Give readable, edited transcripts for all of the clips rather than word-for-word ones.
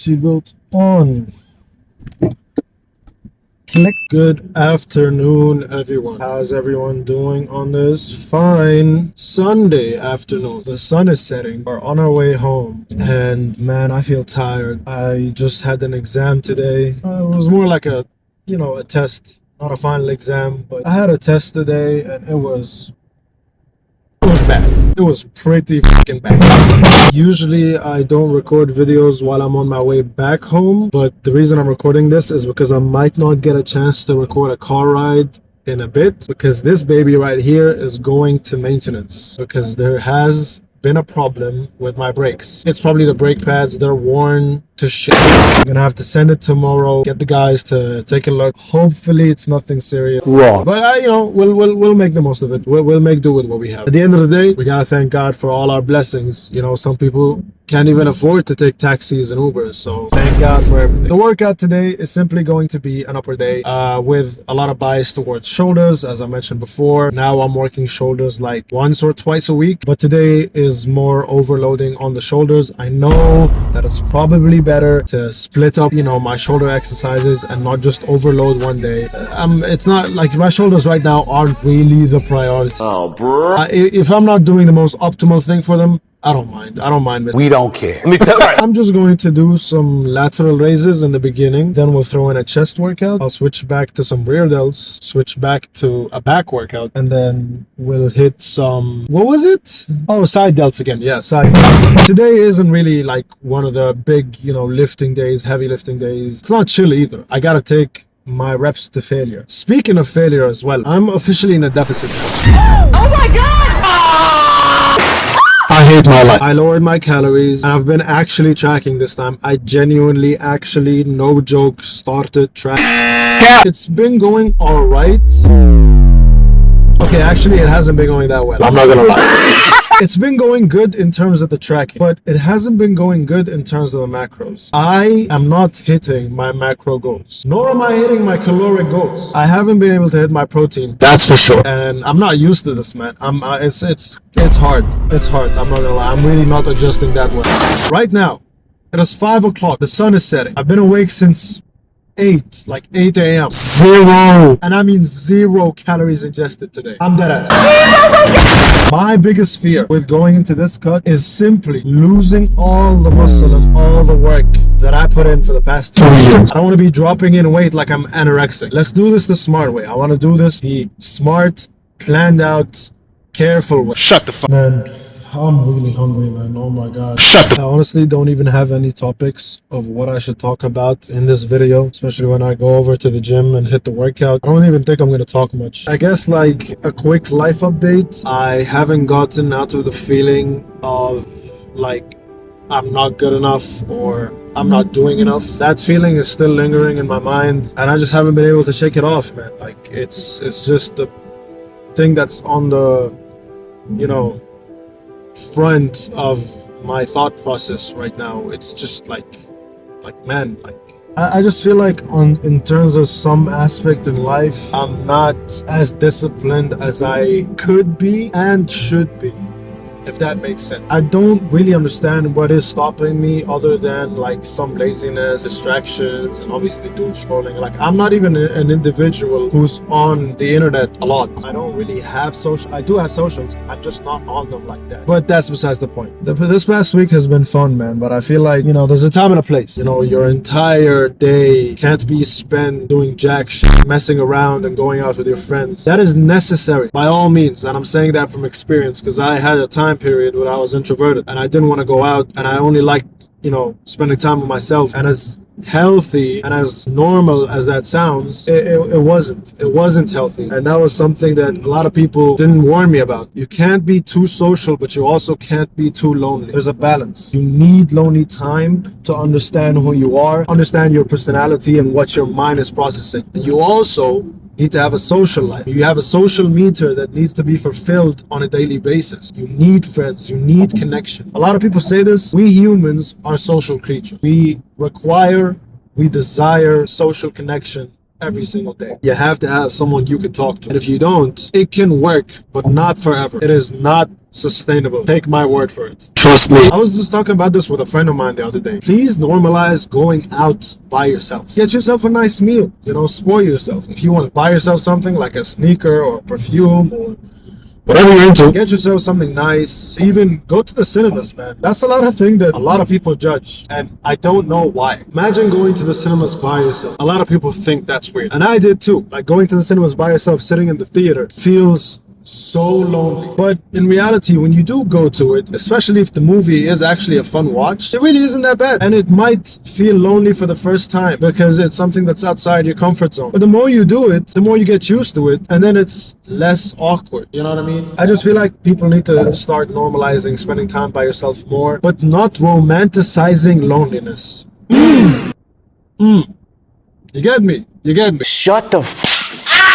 Seatbelt on. Click. Good afternoon, everyone. How's everyone doing on this fine Sunday afternoon? The sun is setting. We're on our way home, and man, I feel tired. I just had an exam today. It was more like a test, not a final exam, but I had a test today, and it was bad. It was pretty fucking bad. Usually I don't record videos while I'm on my way back home, but the reason I'm recording this is because I might not get a chance to record a car ride in a bit, because this baby right here is going to maintenance because there has been a problem with my brakes. It's probably the brake pads. They're worn to shit. I'm gonna have to send it tomorrow, get the guys to take a look. Hopefully it's nothing serious. Wrong. But we'll make the most of it. We'll make do with what we have. At the end of the day, we gotta thank God for all our blessings. Some people can't even afford to take taxis and Ubers, so thank God for everything. The workout today is simply going to be an upper day with a lot of bias towards shoulders. As I mentioned before, now I'm working shoulders like once or twice a week, but today is more overloading on the shoulders. I know that it's probably better to split up my shoulder exercises and not just overload one day. It's not like my shoulders right now aren't really the priority. Oh, bro. If I'm not doing the most optimal thing for them, I don't mind. We don't care. Let me tell you. I'm just going to do some lateral raises in the beginning. Then we'll throw in a chest workout. I'll switch back to some rear delts, switch back to a back workout, and then we'll hit some, what was it? Oh, side delts again. Yeah, side delts. Today isn't really like one of the big, lifting days, heavy lifting days. It's not chill either. I gotta take my reps to failure. Speaking of failure as well, I'm officially in a deficit now. Oh my God! I hate my life. I lowered my calories and I've been actually tracking this time. I genuinely, actually, no joke, started tracking. It's been going alright. Okay, actually it hasn't been going that well. I'm not gonna lie. It's been going good in terms of the tracking, but it hasn't been going good in terms of the macros. I am not hitting my macro goals, nor am I hitting my caloric goals. I haven't been able to hit my protein, that's for sure. And I'm not used to this, man. It's hard. It's hard. I'm not gonna lie. I'm really not adjusting that well. Right now, it is 5 o'clock. The sun is setting. I've been awake since 8 a.m. Zero. And I mean 0 calories ingested today. I'm dead ass. My biggest fear with going into this cut is simply losing all the muscle and all the work that I put in for the past 2 years. I don't want to be dropping in weight like I'm anorexic. Let's do this the smart way. I want to do this the smart, planned out, careful way. Shut the fuck. Man, I'm really hungry, man. Oh my god. I honestly don't even have any topics of what I should talk about in this video, especially when I go over to the gym and hit the workout. I don't even think I'm going to talk much. I guess like a quick life update. I haven't gotten out of the feeling of like I'm not good enough or I'm not doing enough. That feeling is still lingering in my mind and I just haven't been able to shake it off, man. Like it's just the thing that's on the front of my thought process right now. It's just like man, like I just feel like in terms of some aspect in life, I'm not as disciplined as I could be and should be, if that makes sense. I don't really understand what is stopping me other than like some laziness, distractions, and obviously doom scrolling. Like I'm not even an individual who's on the internet a lot. I don't really have social. I do have socials. I'm just not on them like that. But that's besides the point. This past week has been fun, man. But I feel like, there's a time and a place. Your entire day can't be spent doing jack shit, messing around and going out with your friends. That is necessary by all means. And I'm saying that from experience because I had a time period where I was introverted and I didn't want to go out and I only liked, spending time with myself. And as healthy and as normal as that sounds, it wasn't healthy. And that was something that a lot of people didn't warn me about. You can't be too social, but you also can't be too lonely. There's a balance. You need lonely time to understand who you are, understand your personality and what your mind is processing. And you also need to have a social life. You have a social meter that needs to be fulfilled on a daily basis. You need friends, you need connection. A lot of people say this, we humans are social creatures. We desire social connection every single day. You have to have someone you can talk to. And if you don't, it can work, but not forever. It is not sustainable. Take my word for it. Trust me. I was just talking about this with a friend of mine the other day. Please normalize going out by yourself. Get yourself a nice meal. You know, spoil yourself. If you want to buy yourself something like a sneaker or perfume or whatever you're into, get yourself something nice. Even go to the cinemas, man. That's a lot of thing that a lot of people judge, and I don't know why. Imagine going to the cinemas by yourself. A lot of people think that's weird, and I did too. Like, going to the cinemas by yourself, sitting in the theater, feels so lonely. But in reality, when you do go to it, especially if the movie is actually a fun watch, it really isn't that bad. And it might feel lonely for the first time because it's something that's outside your comfort zone. But the more you do it, the more you get used to it, and then it's less awkward. You know what I mean? I just feel like people need to start normalizing spending time by yourself more, but not romanticizing loneliness. You get me? You get me? Shut the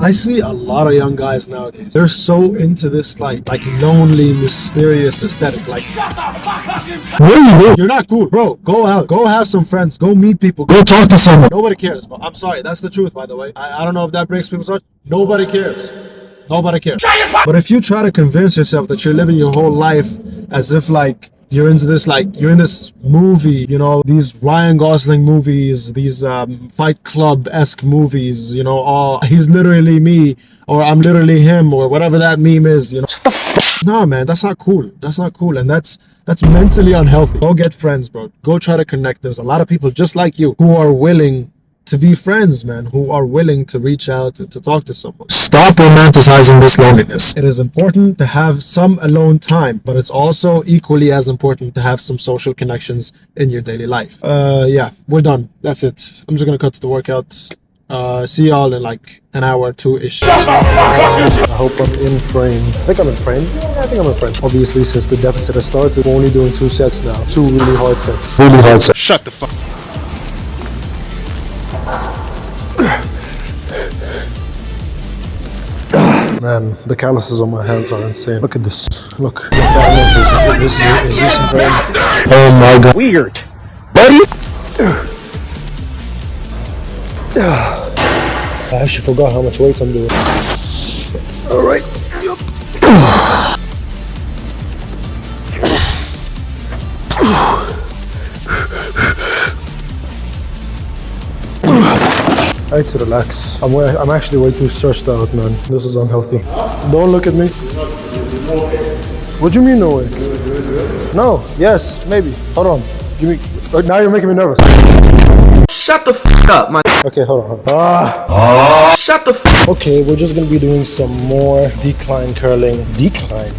I see a lot of young guys nowadays. They're so into this like lonely, mysterious aesthetic. Like, shut the fuck up, you. What are you doing? You're not cool, bro. Go out. Go have some friends. Go meet people. Go talk to someone. Nobody cares. But I'm sorry, that's the truth, by the way. I don't know if that breaks people's hearts. Nobody cares. Nobody cares. But if you try to convince yourself that you're living your whole life as if like you're into this, like you're in this movie, you know, these Ryan Gosling movies, these Fight Club-esque movies, you know, oh, he's literally me, or I'm literally him, or whatever that meme is, you know. Nah, man, that's not cool. That's not cool, and that's mentally unhealthy. Go get friends, bro. Go try to connect. There's a lot of people just like you who are willing to be friends, man, who are willing to reach out to talk to someone. Stop romanticizing this loneliness. It is important to have some alone time, but it's also equally as important to have some social connections in your daily life. Yeah, we're done. That's it. I'm just gonna cut to the workout. See y'all in like an hour or two-ish. I hope I'm in frame. I think I'm in frame. Yeah, I think I'm in frame. Obviously, since the deficit has started, we're only doing 2 sets now. 2 really hard sets. Really hard sets. Shut the fuck. Man, the calluses on my hands are insane. Look at this. Look. This is insane. Oh my god. Weird. Buddy? I actually forgot how much weight I'm doing. Alright. Yep. I had to relax. I'm actually way too stressed out, man. This is unhealthy. Don't look at me. What do you mean no way? No. Yes. Maybe. Hold on. Give me. Now you're making me nervous. Shut the fuck up, man. Okay, hold on. Shut the fuck. Okay, we're just gonna be doing some more decline curling. Decline.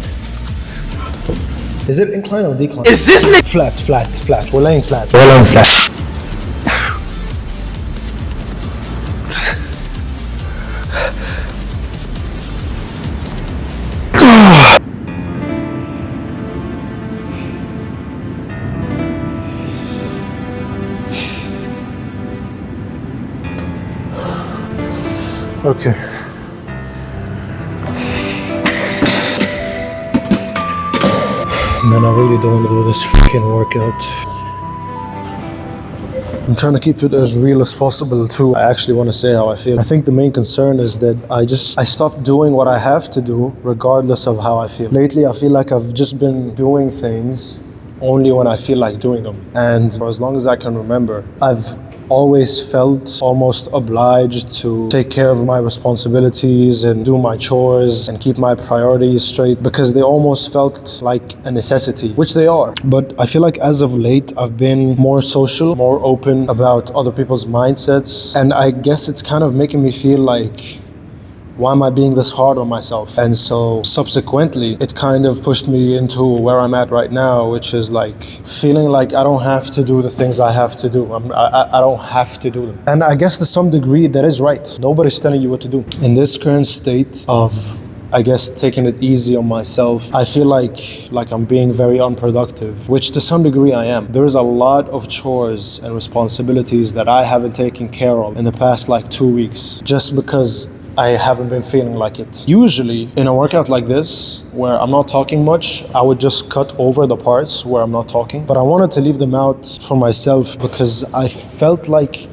Is it incline or decline? Is this nigga Flat. We're laying flat. We're laying flat. Okay. Man, I really don't want to do this freaking workout. I'm trying to keep it as real as possible too. I actually want to say how I feel. I think the main concern is that I stopped doing what I have to do regardless of how I feel. Lately, I feel like I've just been doing things only when I feel like doing them. And for as long as I can remember, I've always felt almost obliged to take care of my responsibilities and do my chores and keep my priorities straight because they almost felt like a necessity, which they are. But I feel like as of late, I've been more social, more open about other people's mindsets. And I guess it's kind of making me feel like, why am I being this hard on myself? And so subsequently, it kind of pushed me into where I'm at right now, which is like feeling like I don't have to do the things I have to do. I don't have to do them. And I guess to some degree, that is right. Nobody's telling you what to do. In this current state of, I guess, taking it easy on myself, I feel like I'm being very unproductive, which to some degree I am. There's a lot of chores and responsibilities that I haven't taken care of in the past like 2 weeks, just because I haven't been feeling like it. Usually in a workout like this, where I'm not talking much, I would just cut over the parts where I'm not talking. But I wanted to leave them out for myself because I felt like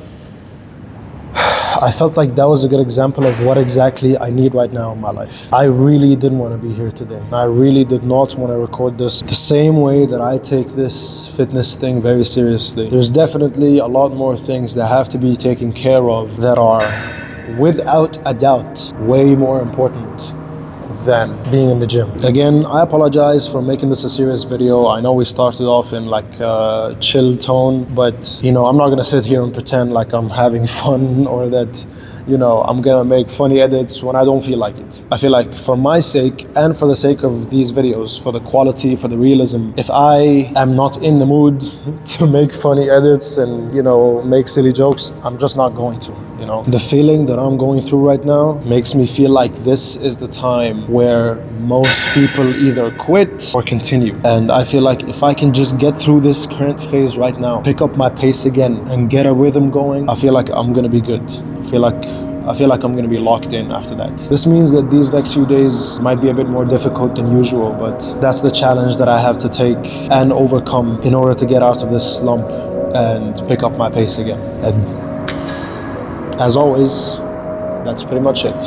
I felt like that was a good example of what exactly I need right now in my life. I really didn't want to be here today. I really did not want to record this the same way that I take this fitness thing very seriously. There's definitely a lot more things that have to be taken care of that are, without a doubt, way more important than being in the gym. Again, I apologize for making this a serious video. I know we started off in like a chill tone, but you know, I'm not gonna sit here and pretend like I'm having fun or that, you know, I'm gonna make funny edits when I don't feel like it. I feel like for my sake and for the sake of these videos, for the quality, for the realism, if I am not in the mood to make funny edits and, you know, make silly jokes, I'm just not going to, you know. The feeling that I'm going through right now makes me feel like this is the time where most people either quit or continue. And I feel like if I can just get through this current phase right now, pick up my pace again and get a rhythm going, I feel like I'm gonna be good. I feel like I'm gonna be locked in after that. This means that these next few days might be a bit more difficult than usual, but that's the challenge that I have to take and overcome in order to get out of this slump and pick up my pace again. And as always, that's pretty much it.